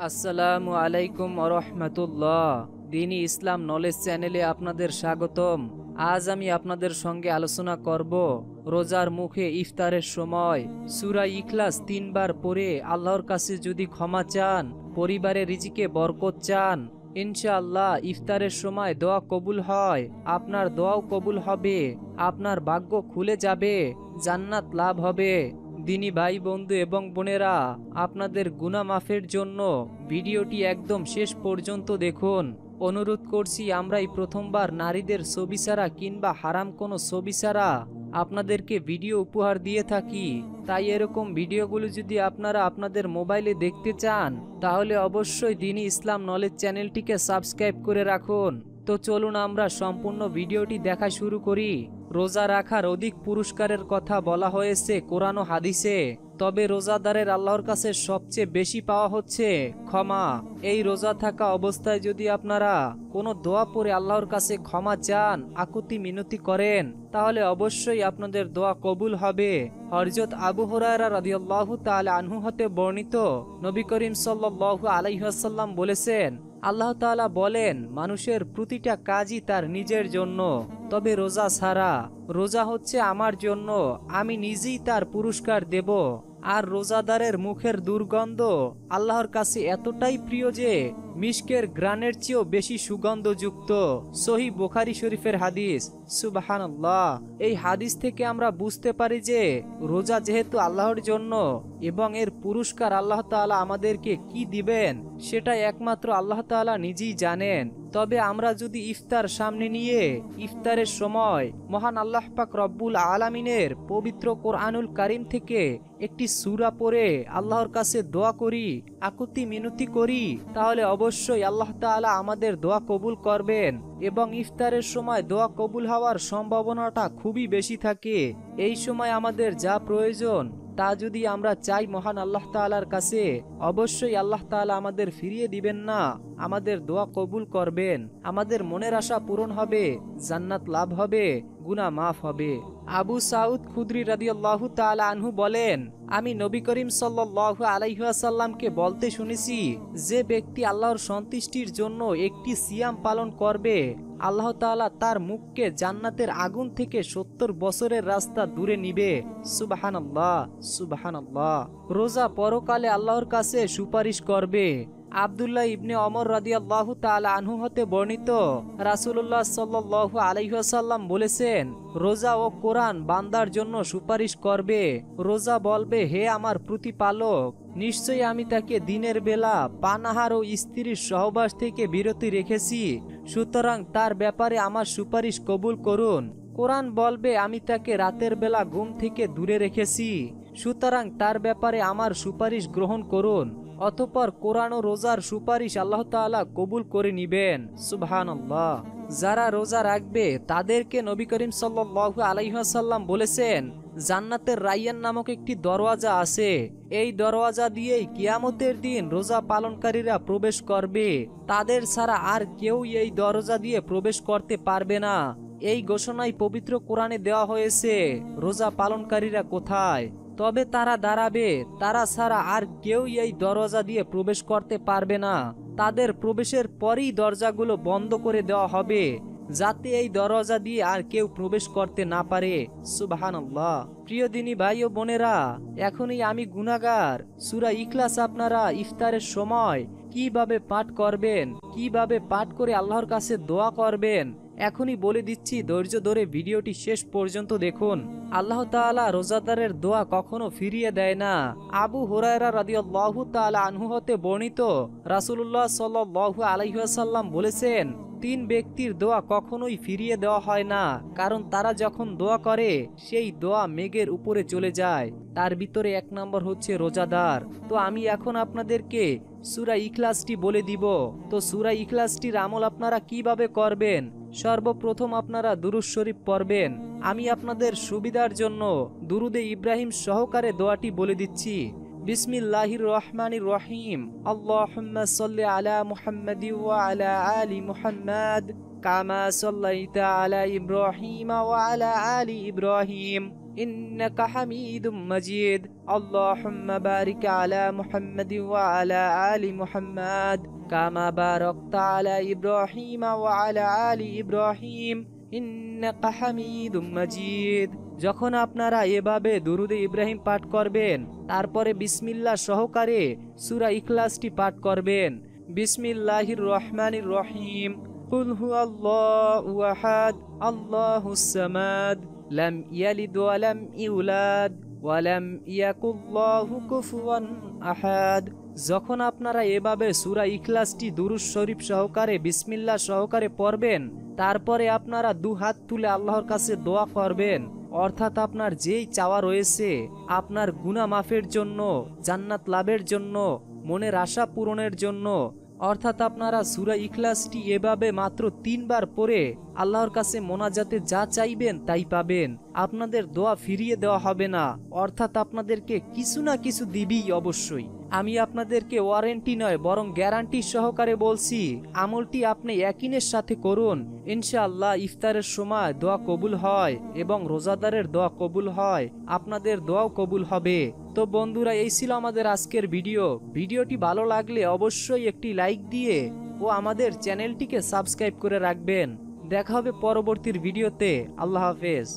আসসালামু আলাইকুম ওরহমতুল্লাহ। দিনী ইসলাম নলেজ চ্যানেলে আপনাদের স্বাগতম। আজ আমি আপনাদের সঙ্গে আলোচনা করব রোজার মুখে ইফতারের সময় সূরা ইখলাস 3 বার পড়ে আল্লাহর কাছে যদি ক্ষমা চান, পরিবারের রিজিকে বরকত চান, ইনশাআল্লাহ ইফতারের সময় দোয়া কবুল হয়। আপনার দোয়াও কবুল হবে, আপনার ভাগ্য খুলে যাবে, জান্নাত লাভ হবে। দিনী ভাই বন্ধু এবং বোনেরা, আপনাদের গুনাহ মাফের জন্য ভিডিওটি একদম শেষ পর্যন্ত দেখুন। অনুরোধ করছি, আমরাই প্রথমবার নারীদের ছবি ছাড়া কিংবা হারাম কোনো ছবি ছাড়া আপনাদেরকে ভিডিও উপহার দিয়ে থাকি। তাই এরকম ভিডিওগুলো যদি আপনারা আপনাদের মোবাইলে দেখতে চান, তাহলে অবশ্যই দিনী ইসলাম নলেজ চ্যানেলটিকে সাবস্ক্রাইব করে রাখুন। তো চলুন আমরা সম্পূর্ণ ভিডিওটি দেখা শুরু করি। রোজা রাখার অধিক পুরস্কারের কথা বলা হয়েছে কোরআন ও হাদিসে, তবে রোজাদারের আল্লাহর কাছে সবচেয়ে বেশি পাওয়া হচ্ছে ক্ষমা। এই রোজা থাকা অবস্থায় যদি আপনারা কোনো দোয়া পড়ে আল্লাহর কাছে ক্ষমা চান, আকুতি মিনতি করেন, তাহলে অবশ্যই আপনাদের দোয়া কবুল হবে। হযরত আবু হুরায়রা রাদিয়াল্লাহু তাআলা আনহু হতে বর্ণিত, নবী করিম সাল্লাল্লাহু আলাইহি ওয়াসাল্লাম বলেছেন, আল্লাহ তাআলা বলেন, মানুষের প্রতিটা কাজই তার নিজের জন্য, তবে রোজা ছাড়া। রোজা হচ্ছে আমার জন্য, আমি নিজেই তার পুরস্কার দেব। আর রোজাদারের মুখের দুর্গন্ধ আল্লাহর কাছে এতটাই প্রিয় যে মিশকের ঘ্রাণের চেয়েও বেশি সুগন্ধযুক্ত। সহিহ বুখারী শরীফের হাদিস। সুবহানাল্লাহ। এই হাদিস থেকে আমরা বুঝতে পারি যে রোজা যেহেতু আল্লাহর জন্য এবং এর পুরস্কার আল্লাহ তাআলা আমাদেরকে কি দিবেন সেটা একমাত্র আল্লাহ তাআলা নিজেই জানেন। তবে আমরা যদি ইফতার সামনে নিয়ে ইফতারের সময় মহান আল্লাহ পাক রব্বুল আলামিনের পবিত্র কোরআনুল কারীম থেকে একটি সূরা পড়ে আল্লাহর কাছে দোয়া করি, আকুতি মিনতি করি, তাহলে অবশ্যই আল্লাহ তাআলা আমাদের দোয়া কবুল করবেন এবং ইফতারের সময় দোয়া কবুল হওয়ার সম্ভাবনাটা খুবই বেশি থাকে। এই সময় আমাদের যা প্রয়োজন তা যদি আমরা চাই মহান আল্লাহ তাআলার কাছে, অবশ্যই আল্লাহ তাআলা আমাদের ফিরিয়ে দিবেন না, আমাদের দোয়া কবুল করবেন, আমাদের মনের আশা পূরণ হবে, জান্নাত লাভ হবে, গুনাহ মাফ হবে। আবু সাউদ খুদরি রাদিয়াল্লাহু তাআলা আনহু বলেন, আমি নবী করিম সাল্লাল্লাহু আলাইহি ওয়াসাল্লামকে বলতে শুনেছি, যে ব্যক্তি আল্লাহর সন্তুষ্টির জন্য একটি সিয়াম পালন করবে, আল্লাহ তাআলা তার মুখকে জান্নাতের আগুন থেকে 70 বছরের রাস্তা দূরে নিবে। সুবহানাল্লাহ, সুবহানাল্লাহ। রোজা পরকালে আল্লাহর কাছে সুপারিশ করবে। আব্দুল্লাহ ইবনে ওমর রাদিয়াল্লাহু তাআলা আনহু হতে বর্ণিত, রাসূলুল্লাহ সাল্লাল্লাহু আলাইহি ওয়াসাল্লাম বলেছেন, রোজা ও কোরআন বান্দার জন্য সুপারিশ করবে। রোজা বলবে, হে আমার প্রতিপালক, নিশ্চয়ই আমি তাকে দিনের বেলা পানাহার ও স্ত্রীর সহবাস থেকে বিরতি রেখেছি, সুতরাং তার ব্যাপারে আমার সুপারিশ কবুল করুন। কোরআন বলবে, আমি তাকে রাতের বেলা ঘুম থেকে দূরে রেখেছি, সুতরাং তার ব্যাপারে আমার সুপারিশ গ্রহণ করুন। অতঃপর কোরআন ও রোজার সুপারিশ আল্লাহ তাআলা কবুল করে নিবেন। সুবহানাল্লাহ। যারা রোজা রাখবে তাদেরকে নবী করিম সাল্লাল্লাহু আলাইহি ওয়াসাল্লাম বলেছেন, জান্নাতের রায়্যান নামক একটি দরওয়াজা আছে, এই দরওয়াজা দিয়েই কিয়ামতের দিন রোজা পালনকারীরা প্রবেশ করবে, তাদের ছাড়া আর কেউ এই দরজা দিয়ে প্রবেশ করতে পারবে না। এই ঘোষণাই পবিত্র কোরআনে দেওয়া হয়েছে। রোজা পালনকারীরা কোথায়? তবে তারা দাঁড়াবে, তারা ছাড়া আর কেউ এই দরজা দিয়ে প্রবেশ করতে পারবে না। তাদের প্রবেশের পরই দরজাগুলো বন্ধ করে দেওয়া হবে, যাতে এই দরজা দিয়ে আর কেউ প্রবেশ করতে না পারে। সুবহানাল্লাহ। প্রিয় দিনী ভাই ও বোনেরা, এখনই আমি গুনাহগার সূরা ইখলাস আপনারা ইফতারের সময় কিভাবে পাঠ করবেন, কিভাবে পাঠ করে আল্লাহর কাছে দোয়া করবেন, এখনই বলে দিচ্ছি, ধৈর্য ধরে ভিডিওটি শেষ পর্যন্ত দেখুন। আল্লাহ তাআলা রোজাদারের দোয়া কখনো ফিরিয়ে দেয় না। আবু হুরায়রা রাদিয়াল্লাহু তাআলা আনহু হতে বর্ণিত, রাসূলুল্লাহ সাল্লাল্লাহু আলাইহি ওয়াসাল্লাম বলেছেন, 3 ব্যক্তির দোয়া কখনোই ফিরিয়ে দেওয়া হয় না, কারণ তারা যখন দোয়া করে সেই দোয়া মেঘের উপরে চলে যায়। তার ভিতরে 1 নম্বর হচ্ছে রোজাদার। তো আমি এখন আপনাদেরকে সূরা ইখলাসটি বলে দিব। তো সূরা ইখলাসটির আমল আপনারা কিভাবে করবেন? সর্বপ্রথম আপনারা দুরূদ শরীফ পড়বেন। আমি আপনাদের সুবিধার জন্য দুরুদে ইব্রাহিম সহকারে দোয়াটি বলে দিচ্ছি। বিসমিল্লাহির রহমানির রহিম। আল্লাহুম্মা সাল্লি আলা মুহাম্মাদি ওয়া আলা আলি মুহাম্মাদ কামা সাল্লাইতা আলা ইব্রাহিম ওয়া আলা আলি ইব্রাহিম ইন্নাকা হামিদুম মাজিদ। আল্লাহুম্মা বারিক আলা মুহাম্মাদিন ওয়া আলা আলি মুহাম্মাদ কামা বারাকতা আলা ইব্রাহিম ওয়া আলা আলি ইব্রাহিম ইন্নাকা হামিদুম মাজিদ। যখন আপনারা এভাবে দুরুদে ইব্রাহিম পাঠ করবেন, তারপরে বিসমিল্লাহ সহকারে সূরা ইখলাসটি পাঠ করবেন। বিসমিল্লাহির রহমানির রহিম। কুল হুয়াল্লাহু আহাদ আল্লাহুস সামাদ লাম ইয়ালিদ ওয়া লাম ইউলাদ ওয়া লাম ইয়াকুল্লাহু কুফুয়ান আহাদ। যখন আপনারা এভাবে সূরা ইখলাসটি দুরূদ শরীফ সহকারে বিসমিল্লাহ সহকারে পড়বেন, তারপরে আপনারা দুহাত তুলে আল্লাহর কাছে দোয়া করবেন, অর্থাৎ আপনার যেই চাওয়া রয়েছে, আপনার গুনাহ মাফের জন্য, জান্নাত লাভের জন্য, মনের আশা পূরণের জন্য, অর্থাৎ আপনারা সূরা ইখলাসটি এভাবে মাত্র 3 বার পড়ে আল্লাহর কাছে মোনাজাতে যা চাইবেন তাই পাবেন। আপনাদের দোয়া ফিরিয়ে দেওয়া হবে না, অর্থাৎ আপনাদেরকে কিছু না কিছু দিবেই অবশ্যই। আমি আপনাদেরকে ওয়ারেন্টি নয় বরং গ্যারান্টি সহকারে বলছি, আমলটি আপনি ইয়াকিনের সাথে করুন, ইনশাআল্লাহ ইফতারের সময় দোয়া কবুল হয় এবং রোজাদারের দোয়া কবুল হয়, আপনাদের দোয়াও কবুল হবে। তো বন্ধুরা, এই ছিল আমাদের আজকের ভিডিওটি ভালো লাগলে অবশ্যই একটি লাইক দিয়ে ও আমাদের চ্যানেলটিকে সাবস্ক্রাইব করে রাখবেন। দেখা হবে পরবর্তী ভিডিওতে। আল্লাহ হাফেজ।